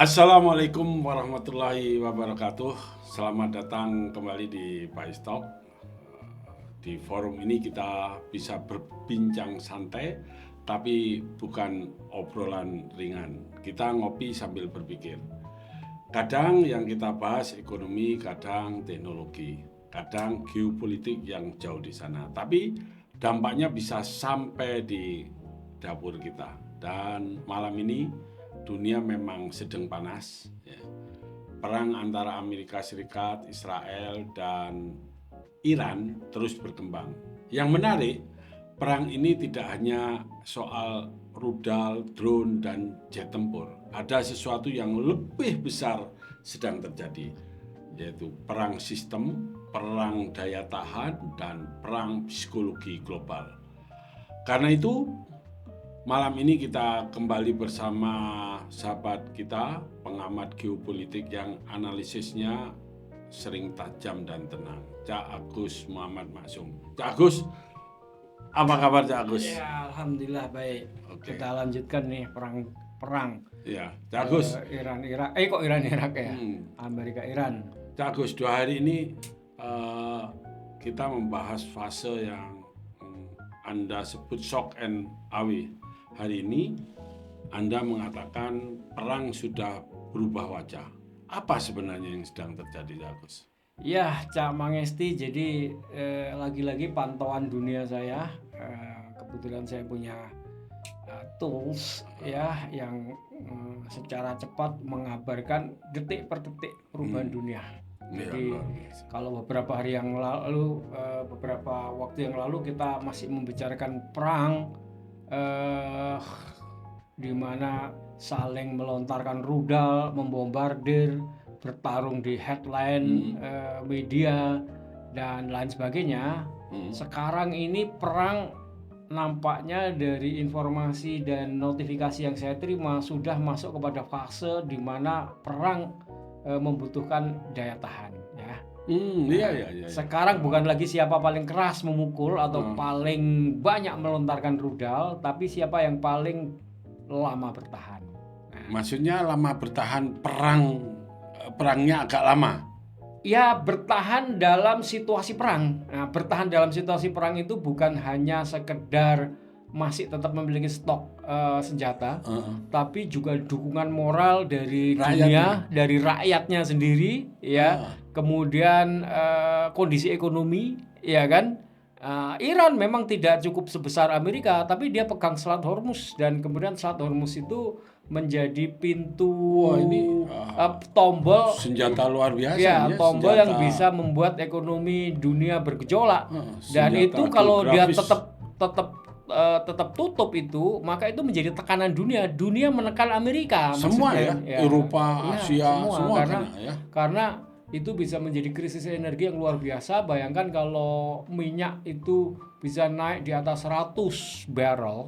Assalamualaikum warahmatullahi wabarakatuh. Selamat datang kembali di Pais Talk. Di forum ini kita bisa berbincang santai, tapi bukan obrolan ringan. Kita ngopi sambil berpikir. Kadang yang kita bahas ekonomi, kadang teknologi, kadang geopolitik yang jauh di sana. Tapi dampaknya bisa sampai di dapur kita. Dan malam ini dunia memang sedang panas. Ya. Perang antara Amerika Serikat, Israel, dan Iran terus berkembang. Yang menarik, perang ini tidak hanya soal rudal, drone, dan jet tempur. Ada sesuatu yang lebih besar sedang terjadi, yaitu perang sistem, perang daya tahan, dan perang psikologi global. Karena itu, malam ini kita kembali bersama sahabat kita, pengamat geopolitik yang analisisnya sering tajam dan tenang, Cak Agus Muhammad Maksum. Cak Agus, apa kabar Cak Agus? Ya, alhamdulillah baik. Oke. Kita lanjutkan nih perang Ya, Cak Agus. Iran Irak. Kok Iran Irak ya? Amerika Iran. Cak Agus, 2 hari ini kita membahas fase yang Anda sebut shock and awe. Hari ini Anda mengatakan perang sudah berubah wajah. Apa sebenarnya yang sedang terjadi, Cak Agus? Ya, Cak Mangesti. Jadi lagi-lagi pantauan dunia saya. Kebetulan saya punya tools ya yang secara cepat mengabarkan detik per detik perubahan dunia. Jadi kalau beberapa hari yang lalu, beberapa waktu yang lalu kita masih membicarakan perang, di mana saling melontarkan rudal, membombardir, bertarung di headline media dan lain sebagainya. Sekarang ini perang nampaknya dari informasi dan notifikasi yang saya terima sudah masuk kepada fase di mana perang membutuhkan daya tahan ya. Iya. Sekarang bukan lagi siapa paling keras memukul atau paling banyak melontarkan rudal, tapi siapa yang paling lama bertahan. Maksudnya lama bertahan, perangnya agak lama. Ya, bertahan dalam situasi perang. Nah, bertahan dalam situasi perang itu bukan hanya sekedar masih tetap memiliki stok senjata, tapi juga dukungan moral dari dunia, dari rakyatnya sendiri, ya. Kemudian kondisi ekonomi, ya kan. Iran memang tidak cukup sebesar Amerika, tapi dia pegang Selat Hormuz dan kemudian Selat Hormuz itu menjadi pintu tombol senjata luar biasa ya, tombol yang bisa membuat ekonomi dunia bergejolak. Dan itu kalau dia tetap tutup itu, maka itu menjadi tekanan dunia. Dunia menekan Amerika semua maksudnya, Eropa, Asia, semua karena itu bisa menjadi krisis energi yang luar biasa. Bayangkan kalau minyak itu bisa naik di atas 100 barrel.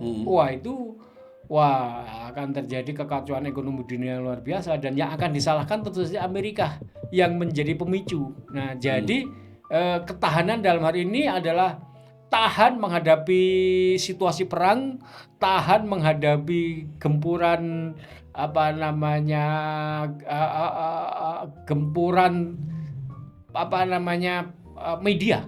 Wah, akan terjadi kekacauan ekonomi dunia yang luar biasa, dan yang akan disalahkan tentu saja Amerika yang menjadi pemicu. Nah, jadi ketahanan dalam hari ini adalah tahan menghadapi situasi perang, tahan menghadapi gempuran media.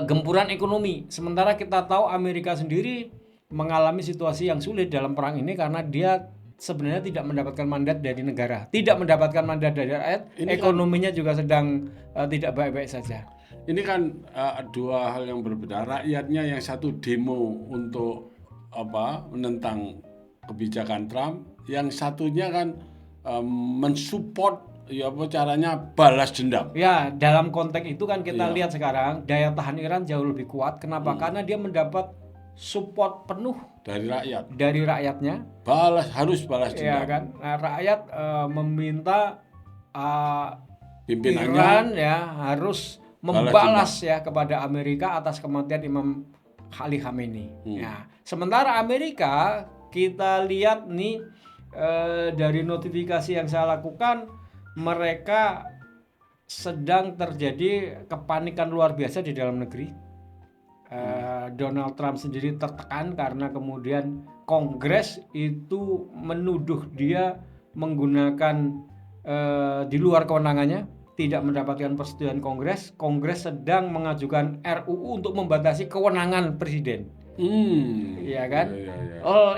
Gempuran ekonomi. Sementara kita tahu Amerika sendiri mengalami situasi yang sulit dalam perang ini karena dia sebenarnya tidak mendapatkan mandat dari negara, tidak mendapatkan mandat dari rakyat. Ekonominya juga sedang tidak baik-baik saja. Ini kan dua hal yang berbeda. Rakyatnya yang satu demo untuk menentang kebijakan Trump, yang satunya kan mensupport caranya balas dendam. Ya, dalam konteks itu kan kita lihat sekarang daya tahan Iran jauh lebih kuat. Kenapa? Karena dia mendapat support penuh dari rakyatnya. Harus balas dendam. Ya kan? Nah, rakyat meminta pimpinannya Iran harus membalas kepada Amerika atas kematian Imam Ali Khamenei. Ya. Sementara Amerika, kita lihat nih dari notifikasi yang saya lakukan, mereka sedang terjadi kepanikan luar biasa di dalam negeri. Donald Trump sendiri tertekan karena kemudian Kongres itu menuduh dia menggunakan di luar kewenangannya, tidak mendapatkan persetujuan Kongres. Kongres sedang mengajukan RUU untuk membatasi kewenangan presiden. Ya kan?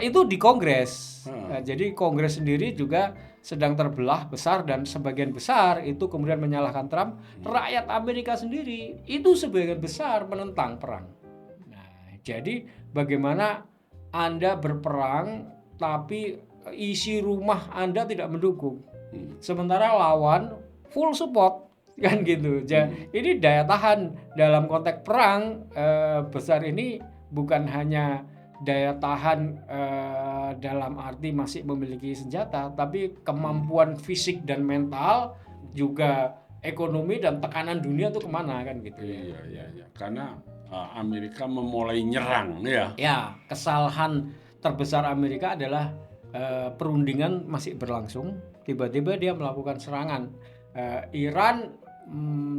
Itu di Kongres. Nah, jadi Kongres sendiri juga sedang terbelah besar, dan sebagian besar itu kemudian menyalahkan Trump. Rakyat Amerika sendiri itu sebagian besar menentang perang. Nah, jadi bagaimana Anda berperang tapi isi rumah Anda tidak mendukung, sementara lawan full support, kan gitu. Ini daya tahan dalam konteks perang besar ini bukan hanya daya tahan dalam arti masih memiliki senjata, tapi kemampuan fisik dan mental, juga ekonomi dan tekanan dunia tuh kemana, kan gitu. Iya. Karena Amerika memulai nyerang, ya. Ya, kesalahan terbesar Amerika adalah perundingan masih berlangsung, tiba-tiba dia melakukan serangan. Iran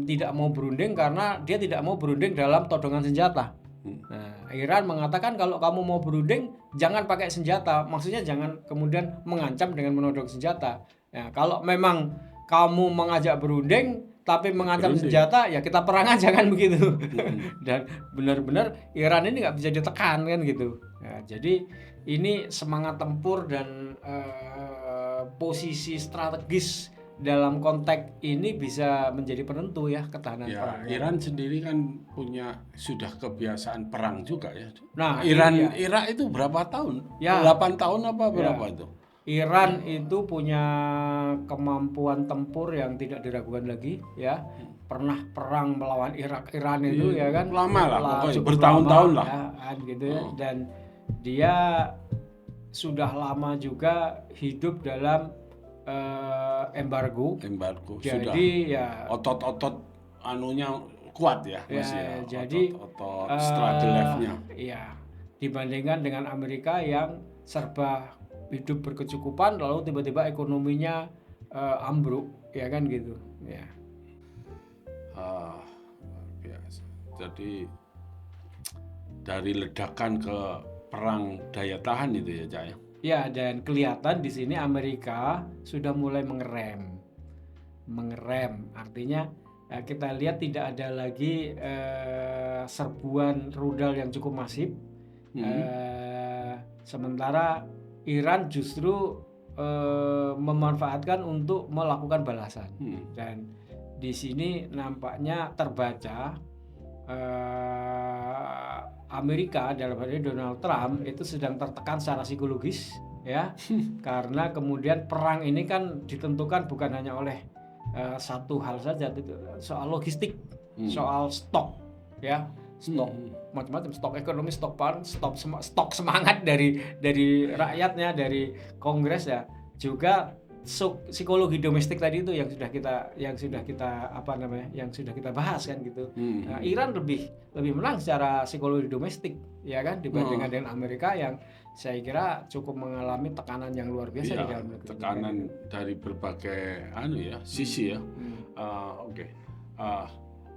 tidak mau berunding karena dia tidak mau berunding dalam todongan senjata. Nah, Iran mengatakan kalau kamu mau berunding jangan pakai senjata, maksudnya jangan kemudian mengancam dengan menodong senjata. Nah, kalau memang kamu mengajak berunding tapi mengancam senjata, ya kita perang aja, kan begitu. Dan benar-benar Iran ini nggak bisa ditekan, kan gitu. Nah, jadi ini semangat tempur dan posisi strategis dalam konteks ini bisa menjadi penentu ya ketahanan perang. Iran sendiri kan sudah kebiasaan perang juga ya. Nah, Irak itu berapa tahun? 8 tahun apa berapa itu? Iran itu punya kemampuan tempur yang tidak diragukan lagi ya. Pernah perang melawan Iran itu ya kan. Lama lah, pokoknya bertahun-tahun lah. Ya, gitu ya. Dan dia sudah lama juga hidup dalam embargo. Jadi ya otot-otot anunya kuat ya, masih ya. Jadi otot struggle life-nya. Iya. Dibandingkan dengan Amerika yang serba hidup berkecukupan, lalu tiba-tiba ekonominya ambruk, ya kan gitu. Ya. Biasa. Jadi dari ledakan ke perang daya tahan itu ya, Cak ya. Ya, dan kelihatan di sini Amerika sudah mulai mengerem. Artinya kita lihat tidak ada lagi serbuan rudal yang cukup masif. Sementara Iran justru memanfaatkan untuk melakukan balasan. Dan di sini nampaknya terbaca Amerika, dalam hal ini Donald Trump, itu sedang tertekan secara psikologis ya. Karena kemudian perang ini kan ditentukan bukan hanya oleh satu hal saja, soal logistik, soal stok ya. Stok macam-macam, stok ekonomi, stok pangan, stok semangat dari rakyatnya, dari Kongres ya. Juga psikologi domestik tadi itu yang sudah kita bahas kan gitu. Nah, Iran lebih menang secara psikologi domestik ya kan, dibandingkan dengan Amerika yang saya kira cukup mengalami tekanan yang luar biasa di dalam negeri. Tekanan dari berbagai sisi ya.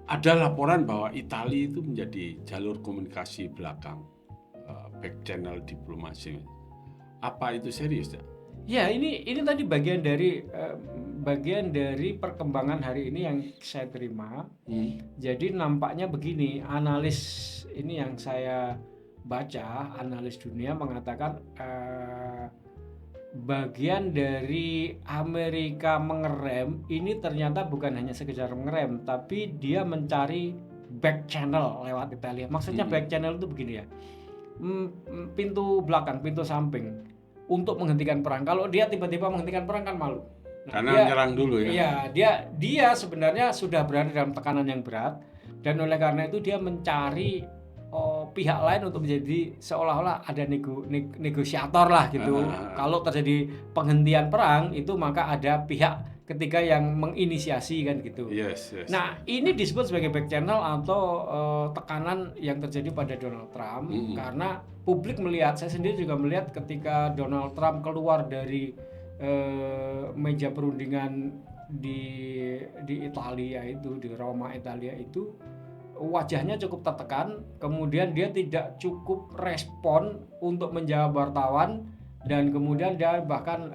Ada laporan bahwa Italia itu menjadi jalur komunikasi belakang, back channel diplomasi. Apa itu serius ya? Ya, ini tadi bagian dari perkembangan hari ini yang saya terima. Jadi nampaknya begini, analis ini yang saya baca, analis dunia mengatakan bagian dari Amerika mengerem ini ternyata bukan hanya sekedar mengerem, tapi dia mencari back channel lewat Italia. Maksudnya back channel itu begini ya, pintu belakang, pintu samping untuk menghentikan perang. Kalau dia tiba-tiba menghentikan perang kan malu. Karena menyerang dulu ya. Iya, dia sebenarnya sudah berada dalam tekanan yang berat, dan oleh karena itu dia mencari pihak lain untuk menjadi seolah-olah ada negosiator lah gitu. Kalau terjadi penghentian perang itu maka ada pihak ketiga yang menginisiasi kan gitu. Yes. Nah, ini disebut sebagai back channel atau tekanan yang terjadi pada Donald Trump karena publik melihat, saya sendiri juga melihat ketika Donald Trump keluar dari meja perundingan di Italia itu, di Roma Italia itu, wajahnya cukup tertekan, kemudian dia tidak cukup respon untuk menjawab wartawan, dan kemudian dia bahkan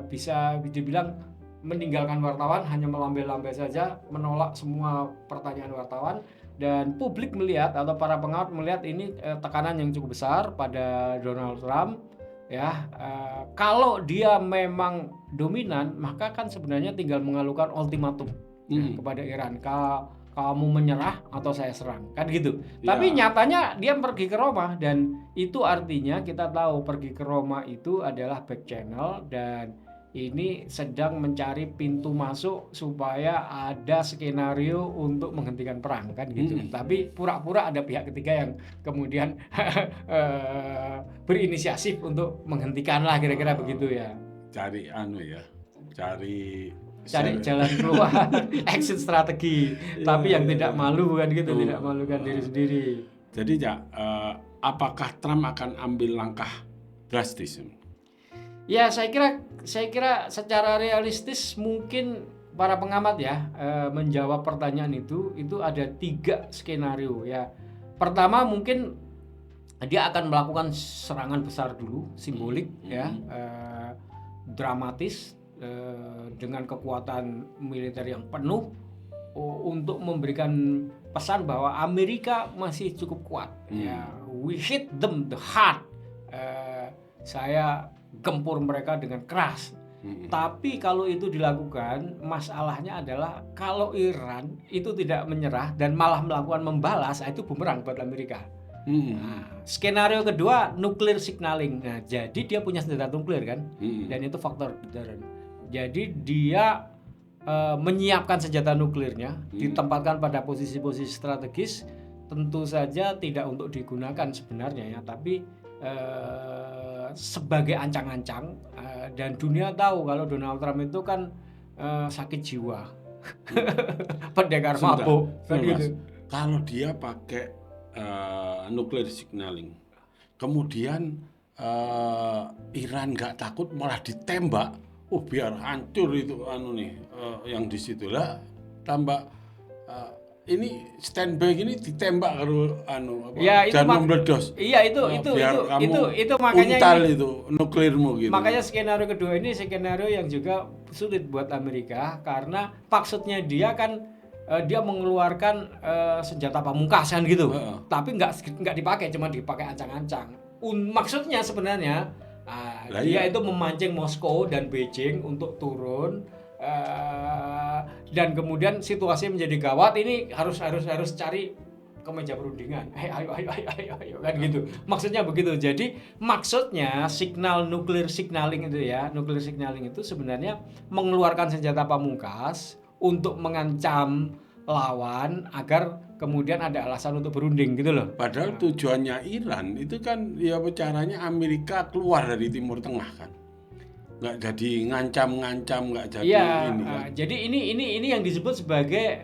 bisa dibilang meninggalkan wartawan, hanya melambai-lambai saja, menolak semua pertanyaan wartawan, dan publik melihat atau para pengawat melihat ini tekanan yang cukup besar pada Donald Trump ya. Kalau dia memang dominan, maka kan sebenarnya tinggal mengalukan ultimatum kepada Iran, kamu menyerah atau saya serang, kan gitu. Tapi nyatanya dia pergi ke Roma, dan itu artinya kita tahu pergi ke Roma itu adalah back channel, dan ini sedang mencari pintu masuk supaya ada skenario untuk menghentikan perang, kan gitu. Tapi pura-pura ada pihak ketiga yang kemudian berinisiatif untuk menghentikan lah, kira-kira begitu ya. Cari jalan keluar, exit strategi, tapi yang tidak malu, kan gitu, tidak malukan diri sendiri. Jadi apakah Trump akan ambil langkah drastis? Ya, saya kira secara realistis mungkin para pengamat ya menjawab pertanyaan itu ada 3 skenario ya. Pertama, mungkin dia akan melakukan serangan besar dulu, simbolik ya, dramatis, dengan kekuatan militer yang penuh untuk memberikan pesan bahwa Amerika masih cukup kuat. Ya, we hit them the hard. Saya gempur mereka dengan keras. Tapi kalau itu dilakukan, masalahnya adalah kalau Iran itu tidak menyerah dan malah melakukan membalas, itu bumerang buat Amerika. Nah, skenario kedua, nuclear signaling. Nah, jadi dia punya senjata nuklir kan, dan itu faktor deterrent. Jadi dia menyiapkan senjata nuklirnya, ditempatkan pada posisi-posisi strategis, tentu saja tidak untuk digunakan sebenarnya ya, tapi sebagai ancang-ancang, dan dunia tahu kalau Donald Trump itu kan sakit jiwa, pendekar mabuk. Gitu. Kalau dia pakai nuclear signaling, kemudian Iran nggak takut malah ditembak, biar hancur itu yang di situ lah, tambah ini standby gini ditembak kalau ya, jangan meledos. Iya, itu makanya untal itu nuklirmu gitu. Makanya skenario kedua ini skenario yang juga sulit buat Amerika, karena maksudnya dia kan dia mengeluarkan senjata pamungkasan gitu, tapi nggak dipakai, cuma dipakai ancang-ancang. Maksudnya sebenarnya dia itu memancing Moskow dan Beijing untuk turun. Dan kemudian situasi menjadi gawat, ini harus cari ke meja perundingan. Ayo kan gitu. Maksudnya begitu. Jadi maksudnya signal nuclear signaling itu ya, nuclear signaling itu sebenarnya mengeluarkan senjata pamungkas untuk mengancam lawan agar kemudian ada alasan untuk berunding gitu loh. Padahal tujuannya Iran itu kan ya caranya Amerika keluar dari Timur Tengah kan. Nggak jadi ngancam, nggak jadi ini kan. Jadi ini yang disebut sebagai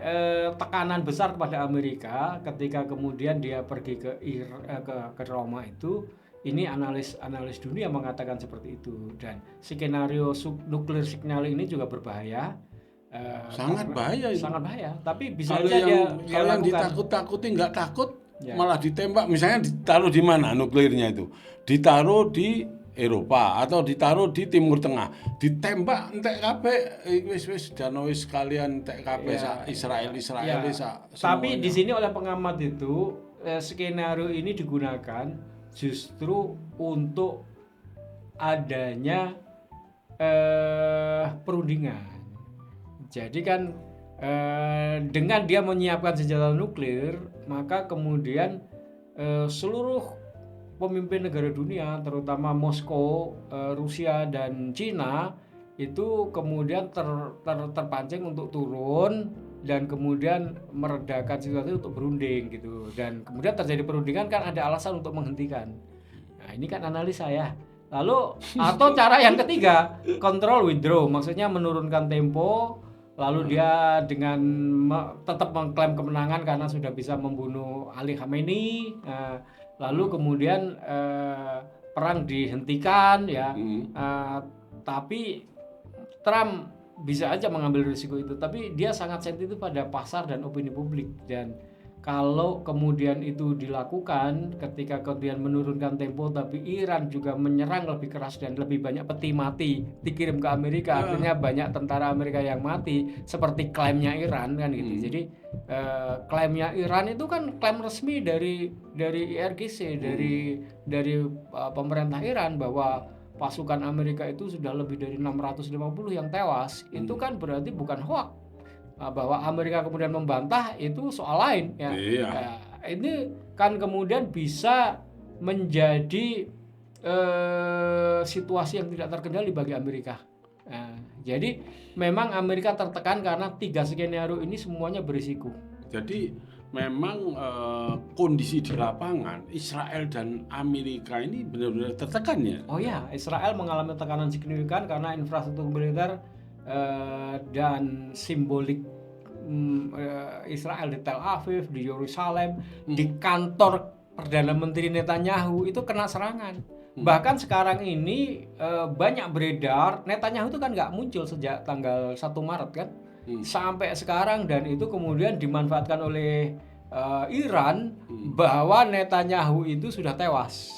tekanan besar kepada Amerika ketika kemudian dia pergi ke Roma itu. Ini analis dunia mengatakan seperti itu, dan skenario nuclear signaling ini juga berbahaya. Sangat bahaya itu. Sangat bahaya, tapi bisa kalau aja kalau yang ditakut-takuti nggak takut ya. Malah ditembak. Misalnya ditaruh di mana nuklirnya itu? Ditaruh di Eropa atau ditaruh di Timur Tengah, ditembak entek kabeh wis wis kalian entek kabeh Israel ya. Tapi di sini oleh pengamat itu skenario ini digunakan justru untuk adanya perundingan. Jadi kan dengan dia menyiapkan senjata nuklir, maka kemudian seluruh pemimpin negara dunia, terutama Moskow, Rusia dan Cina, itu kemudian terpancing untuk turun dan kemudian meredakan situasi untuk berunding gitu. Dan kemudian terjadi perundingan kan ada alasan untuk menghentikan. Nah, ini kan analisa ya. Lalu atau cara yang ketiga, control withdraw, maksudnya menurunkan tempo, lalu dia dengan tetap mengklaim kemenangan karena sudah bisa membunuh Ali Khamenei. Lalu kemudian perang dihentikan ya, tapi Trump bisa aja mengambil risiko itu, tapi dia sangat sensitif pada pasar dan opini publik, dan kalau kemudian itu dilakukan ketika kemudian menurunkan tempo tapi Iran juga menyerang lebih keras dan lebih banyak peti mati dikirim ke Amerika, akhirnya banyak tentara Amerika yang mati seperti klaimnya Iran kan gitu. Jadi klaimnya Iran itu kan klaim resmi dari IRGC, dari pemerintah Iran bahwa pasukan Amerika itu sudah lebih dari 650 yang tewas. Itu kan berarti bukan hoax. Bahwa Amerika kemudian membantah itu soal lain ya. Iya. Ini kan kemudian bisa menjadi situasi yang tidak terkendali bagi Amerika. Jadi memang Amerika tertekan karena 3 skenario ini semuanya berisiko. Jadi memang kondisi di lapangan Israel dan Amerika ini benar-benar tertekan ya. Oh ya, Israel mengalami tekanan signifikan karena infrastruktur militer dan simbolik Israel di Tel Aviv, di Yerusalem, di kantor Perdana Menteri Netanyahu itu kena serangan. Bahkan sekarang ini banyak beredar, Netanyahu itu kan nggak muncul sejak tanggal 1 Maret kan, sampai sekarang, dan itu kemudian dimanfaatkan oleh Iran bahwa Netanyahu itu sudah tewas.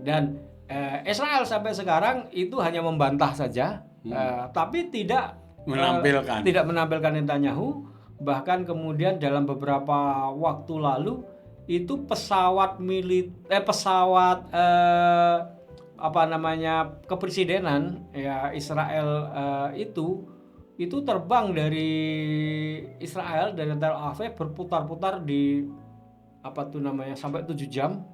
Dan Israel sampai sekarang itu hanya membantah saja. Tapi tidak menampilkan Netanyahu. Bahkan kemudian dalam beberapa waktu lalu itu pesawat kepresidenan ya Israel itu terbang dari Israel dari Tel Aviv berputar-putar di sampai 7 jam.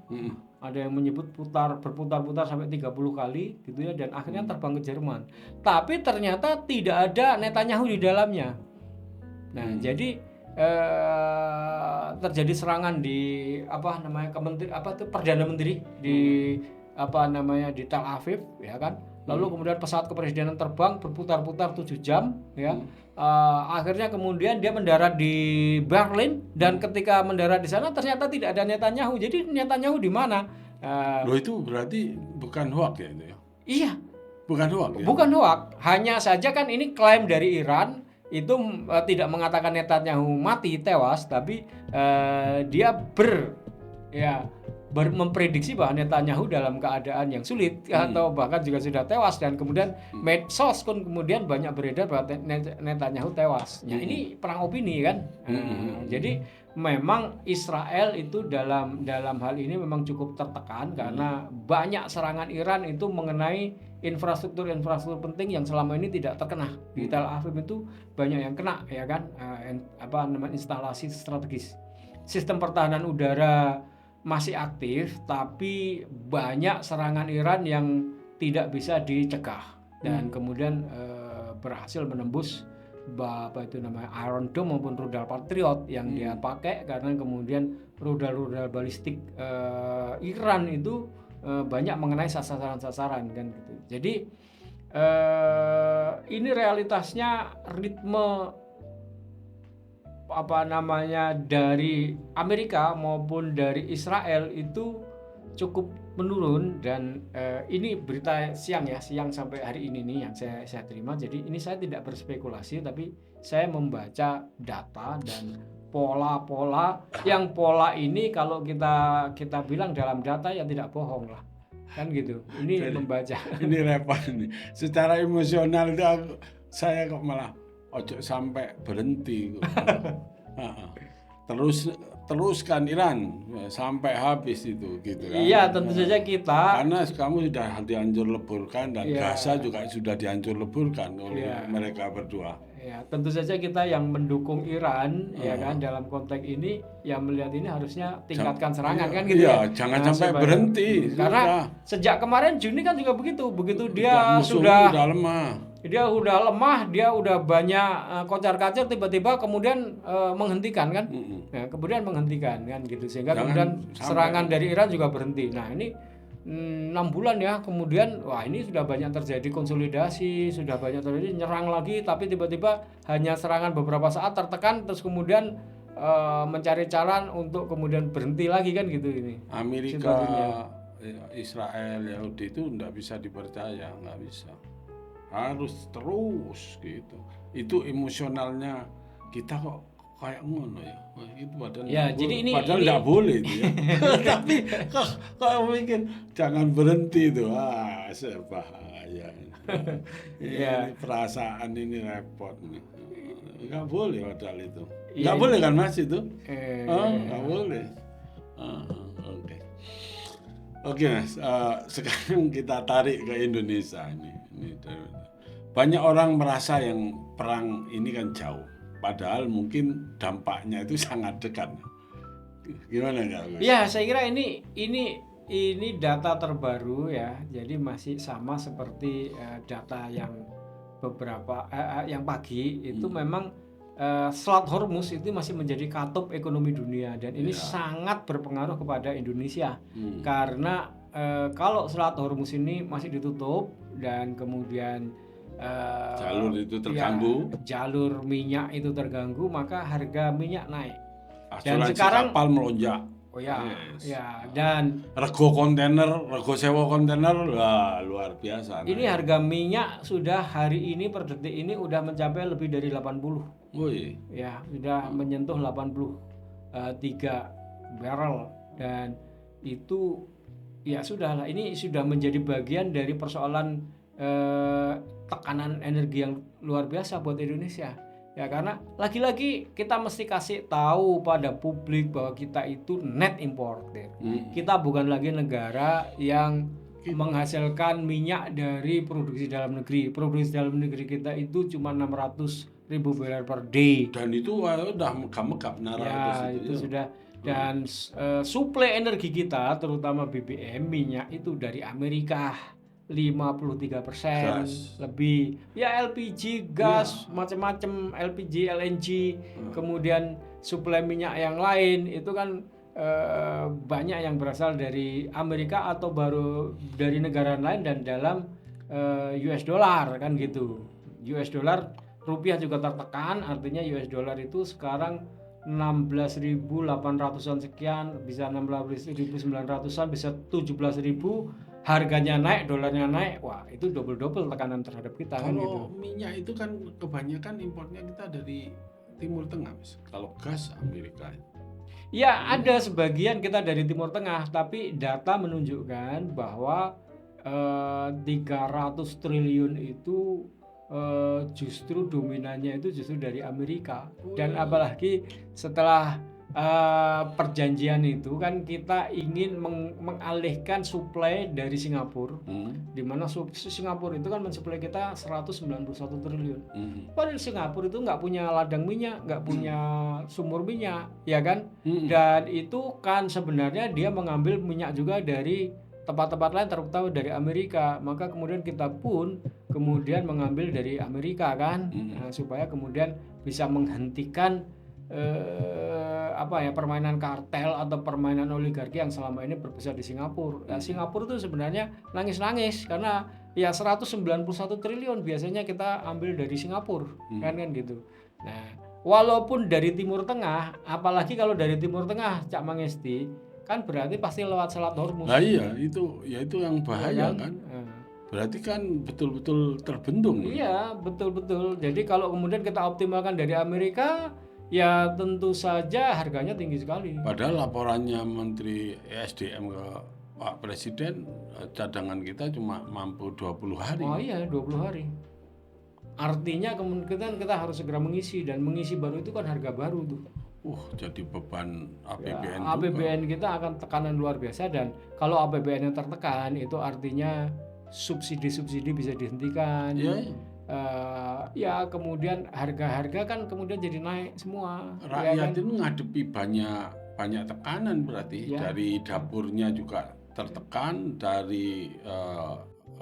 Ada yang menyebut berputar-putar sampai 30 kali gitu ya, dan akhirnya terbang ke Jerman. Tapi ternyata tidak ada Netanyahu di dalamnya. Nah, jadi terjadi serangan di Perdana Menteri di di Tel Aviv ya kan. Lalu kemudian pesawat kepresidenan terbang berputar-putar 7 jam ya. Akhirnya kemudian dia mendarat di Berlin, dan ketika mendarat di sana ternyata tidak ada Netanyahu. Jadi Netanyahu di mana? Loh, itu berarti bukan hoax ya itu ya? Iya. Bukan hoax ya? Bukan hoax. Hanya saja kan ini klaim dari Iran itu tidak mengatakan Netanyahu mati tewas, tapi dia memprediksi bahwa Netanyahu dalam keadaan yang sulit atau bahkan juga sudah tewas, dan kemudian medsos pun kemudian banyak beredar bahwa Netanyahu tewas. Nah, ini perang opini kan. Jadi memang Israel itu dalam hal ini memang cukup tertekan karena banyak serangan Iran itu mengenai infrastruktur penting yang selama ini tidak terkena. Di Tel Aviv itu banyak yang kena ya kan, instalasi strategis. Sistem pertahanan udara masih aktif, tapi banyak serangan Iran yang tidak bisa dicegah, dan kemudian berhasil menembus Iron Dome maupun rudal Patriot yang dia pakai, karena kemudian rudal balistik Iran itu banyak mengenai sasaran-sasaran kan gitu. Jadi ini realitasnya ritme dari Amerika maupun dari Israel itu cukup menurun, dan ini berita siang sampai hari ini nih yang saya terima. Jadi ini saya tidak berspekulasi, tapi saya membaca data dan pola ini kalau kita bilang dalam data ya tidak bohong lah kan gitu. Ini jadi, membaca ini repot nih secara emosional itu saya kok malah ojo sampai berhenti. Teruskan Iran sampai habis itu gitu kan. Iya, tentu saja kita. Karena kamu sudah dihancur leburkan, dan Gaza juga sudah dihancur leburkan oleh mereka berdua. Ya, tentu saja kita yang mendukung Iran ya kan dalam konteks ini yang melihat ini harusnya tingkatkan serangan kan gitu ya. Jangan sampai berhenti. Karena sejak kemarin Juni kan juga begitu dia sudah lemah. Dia udah banyak kocar-kacir, tiba-tiba kemudian menghentikan kan. Nah, kemudian menghentikan kan gitu, sehingga kemudian serangan dari Iran juga berhenti. Nah, ini 6 bulan ya kemudian, wah ini sudah banyak terjadi konsolidasi, sudah banyak terjadi nyerang lagi, tapi tiba-tiba hanya serangan beberapa saat tertekan, terus kemudian mencari cara untuk kemudian berhenti lagi kan gitu ini. Amerika, Israel, Yahudi itu nggak bisa dipercaya, nggak bisa. Harus terus gitu. Itu emosionalnya kita kok kayak ngono ya. Wah, itu padahal Ya, jadi padahal ini nggak boleh itu ya. Tapi kalau mikir jangan berhenti itu. Ah, bahaya. ya, Ini perasaan ini repot nih. Nggak boleh padahal itu. ya Nggak boleh kan Mas itu? eh, Nggak boleh. Oke. Oke Mas, sekarang kita tarik ke Indonesia ini. Banyak orang merasa yang perang ini kan jauh, padahal mungkin dampaknya itu sangat dekat. Gimana Kak Agus? ya, saya kira ini data terbaru ya. Jadi masih sama seperti data yang beberapa yang pagi itu memang Selat Hormuz itu masih menjadi katup ekonomi dunia dan ini sangat berpengaruh kepada Indonesia karena kalau Selat Hormuz ini masih ditutup dan kemudian Jalur itu terganggu, jalur minyak itu terganggu, maka harga minyak naik. Dan asuransi sekarang kapal melonjak. oh ya, Yes. ya dan Rego kontainer, rego sewa kontainer, wah, luar biasa. ini harga minyak sudah hari ini per detik ini udah mencapai lebih dari 80. Woi, Ya, sudah menyentuh 83 barrel dan itu ya sudahlah, ini sudah menjadi bagian dari persoalan tekanan energi yang luar biasa buat Indonesia. Ya, karena lagi-lagi kita mesti kasih tahu pada publik bahwa kita itu net importer. Kita bukan lagi negara yang menghasilkan minyak dari produksi dalam negeri. Produksi dalam negeri kita itu cuma 600.000 barrel per day. dan itu udah megap-megap Ya, itu sudah. Dan suplai energi kita, terutama BBM, minyak itu dari Amerika 53% Gas. lebih. Ya LPG, gas, macam-macam LPG, LNG, kemudian suplai minyak yang lain itu kan banyak yang berasal dari Amerika atau baru dari negara lain dan dalam US dollar kan gitu. US dollar, rupiah juga tertekan, artinya US dollar itu sekarang 16.800-an sekian, bisa 16.900-an, bisa 17.000, harganya naik, dolarnya naik. Wah, itu double tekanan terhadap kita kan gitu. Kalau minyak itu kan kebanyakan importnya kita dari Timur Tengah, Mas. Kalau gas Amerika. Ya, ada sebagian kita dari Timur Tengah, tapi data menunjukkan bahwa 300 triliun itu justru dominannya itu justru dari Amerika. Dan apalagi setelah perjanjian itu kan kita ingin mengalihkan suplai dari Singapura, di mana Singapura itu kan mensuplai kita 191 triliun. Padahal Singapura itu nggak punya ladang minyak, nggak punya sumur minyak, ya kan? Dan itu kan sebenarnya dia mengambil minyak juga dari tempat-tempat lain, terutama dari Amerika. Maka kemudian kita pun kemudian mengambil dari Amerika kan, supaya kemudian bisa menghentikan permainan kartel atau permainan oligarki yang selama ini berbesar di Singapura. Nah, Singapura itu sebenarnya nangis-nangis karena ya 191 triliun biasanya kita ambil dari Singapura kan gitu. Nah, walaupun dari Timur Tengah, apalagi kalau dari Timur Tengah Cak Mangesti, kan berarti pasti lewat Selat Hormuz. Nah iya, itu yang bahaya kan. Berarti kan betul-betul terbendung. Iya, betul-betul. Jadi kalau kemudian kita optimalkan dari Amerika, ya tentu saja harganya tinggi sekali. Padahal laporannya Menteri ESDM ke Pak Presiden, cadangan kita cuma mampu 20 hari. Oh iya, 20 hari. Artinya kemungkinan kita harus segera mengisi, dan mengisi baru itu kan harga baru tuh. Jadi beban APBN ya, APBN kita akan tekanan luar biasa, dan kalau APBN yang tertekan itu artinya subsidi-subsidi bisa dihentikan. Ya kemudian harga-harga kan kemudian jadi naik semua. Rakyat ya kan? Itu ngadepi banyak tekanan berarti dari dapurnya juga tertekan, dari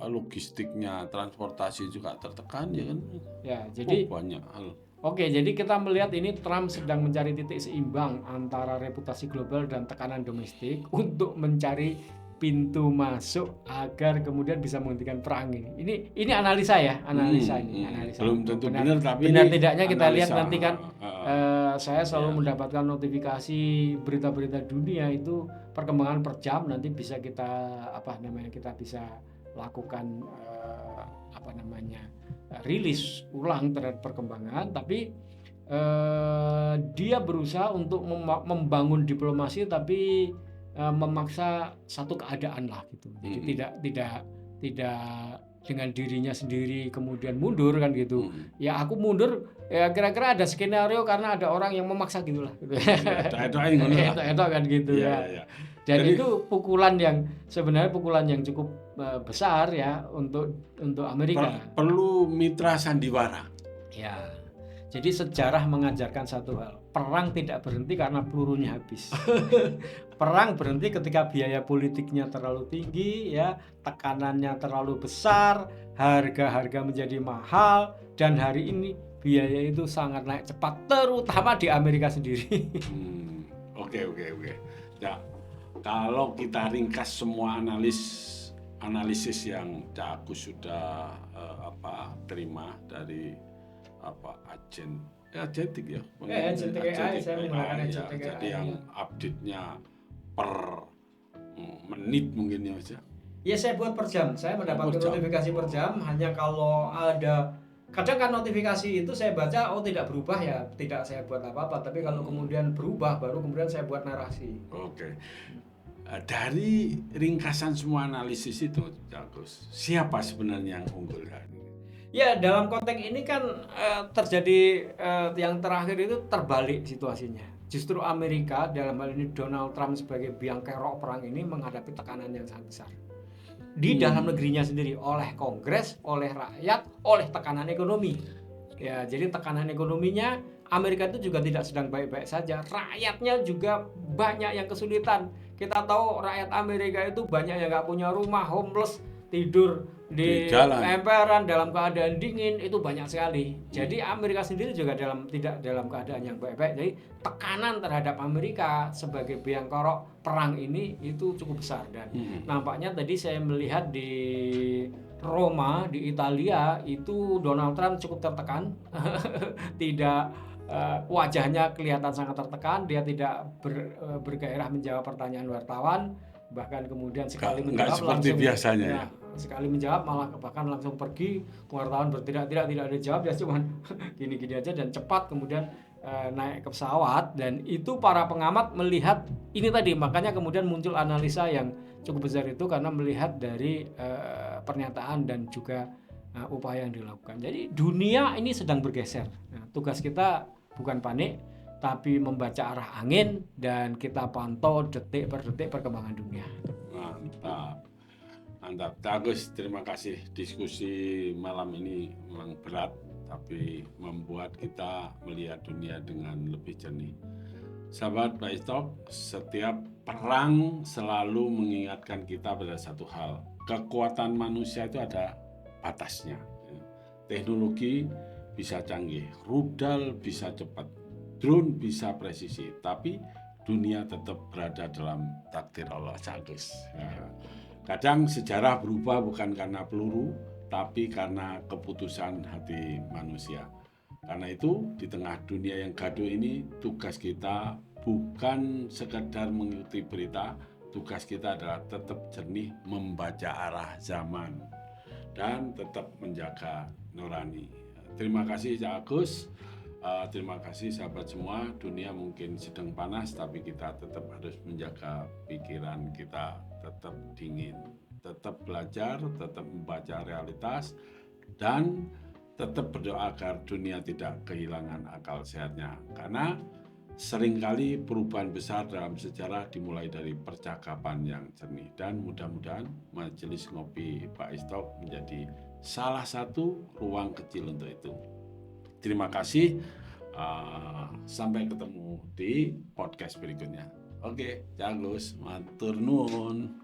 logistiknya, transportasi juga tertekan, ya kan? Ya, jadi banyak hal. Oke, jadi kita melihat ini Trump sedang mencari titik seimbang antara reputasi global dan tekanan domestik untuk mencari pintu masuk agar kemudian bisa menghentikan perang ini. Ini analisa ya, analisa. Belum tentu benar, tapi benar tidaknya kita analisa. Lihat nanti kan. Saya selalu mendapatkan notifikasi berita-berita dunia itu perkembangan per jam, nanti bisa kita kita bisa lakukan rilis ulang terhadap perkembangan. Tapi dia berusaha untuk membangun diplomasi tapi memaksa satu keadaan lah gitu. Jadi tidak dengan dirinya sendiri kemudian mundur kan gitu. Ya aku mundur ya kira-kira ada skenario karena ada orang yang memaksa gitulah gitu. Itu kan gitu ya. Dan jadi, itu pukulan yang sebenarnya pukulan yang cukup besar ya untuk Amerika. Perlu mitra sandiwara. Ya. Jadi sejarah mengajarkan satu hal, perang tidak berhenti karena pelurunya habis. Perang berhenti ketika biaya politiknya terlalu tinggi, ya, tekanannya terlalu besar, harga-harga menjadi mahal, dan hari ini biaya itu sangat naik cepat, terutama di Amerika sendiri. Oke. Ya, kalau kita ringkas semua analisis yang Cak Agus sudah terima dari agentik ya. Agentik AI, saya menggunakan agentik AI. Jadi yang update-nya per menit mungkin ya Mas. Ya saya buat per jam. Saya mendapatkan notifikasi per jam. Hanya kalau ada kadang kan notifikasi itu saya baca tidak berubah ya tidak saya buat apa-apa. Tapi kalau kemudian berubah baru kemudian saya buat narasi. Oke. Dari ringkasan semua analisis itu, Agus, siapa sebenarnya yang unggul? Ya dalam konteks ini kan terjadi yang terakhir itu terbalik situasinya. Justru Amerika dalam hal ini Donald Trump sebagai biang kerok perang ini menghadapi tekanan yang sangat besar di dalam negerinya sendiri oleh Kongres, oleh rakyat, oleh tekanan ekonomi. Ya jadi tekanan ekonominya Amerika itu juga tidak sedang baik-baik saja. Rakyatnya juga banyak yang kesulitan. Kita tahu rakyat Amerika itu banyak yang nggak punya rumah, homeless, tidur di emperan dalam keadaan dingin itu banyak sekali. Jadi Amerika sendiri juga tidak dalam keadaan yang baik-baik. Jadi tekanan terhadap Amerika sebagai biang kerok perang ini itu cukup besar dan nampaknya tadi saya melihat di Roma di Italia itu Donald Trump cukup tertekan. Tidak wajahnya kelihatan sangat tertekan, dia tidak bergairah menjawab pertanyaan wartawan, bahkan kemudian sekali menjawab seperti langsung biasanya ya. Sekali menjawab malah bahkan langsung pergi, wartawan berteriak tidak ada jawab, dia cuma gini-gini aja dan cepat kemudian naik ke pesawat. Dan itu para pengamat melihat ini tadi, makanya kemudian muncul analisa yang cukup besar itu karena melihat dari pernyataan dan juga upaya yang dilakukan. Jadi dunia ini sedang bergeser. Nah, tugas kita bukan panik tapi membaca arah angin dan kita pantau detik per detik perkembangan dunia. Mantap. Agus, terima kasih. Diskusi malam ini memang berat tapi membuat kita melihat dunia dengan lebih jernih. Sahabat ByStalk, setiap perang selalu mengingatkan kita pada satu hal. Kekuatan manusia itu ada batasnya. Teknologi bisa canggih, rudal bisa cepat, drone bisa presisi, tapi dunia tetap berada dalam takdir Allah. Agus. Kadang sejarah berubah bukan karena peluru, tapi karena keputusan hati manusia. Karena itu, di tengah dunia yang gaduh ini, tugas kita bukan sekedar mengikuti berita, tugas kita adalah tetap jernih membaca arah zaman dan tetap menjaga nurani. Terima kasih Cak Agus, terima kasih sahabat semua. Dunia mungkin sedang panas, tapi kita tetap harus menjaga pikiran kita tetap dingin, tetap belajar, tetap membaca realitas, dan tetap berdoa agar dunia tidak kehilangan akal sehatnya. Karena seringkali perubahan besar dalam sejarah dimulai dari percakapan yang jernih. Dan mudah-mudahan Majelis Ngopi ByStalk menjadi salah satu ruang kecil untuk itu. Terima kasih. Sampai ketemu di podcast berikutnya. Oke, Cak Agus, matur nuwun.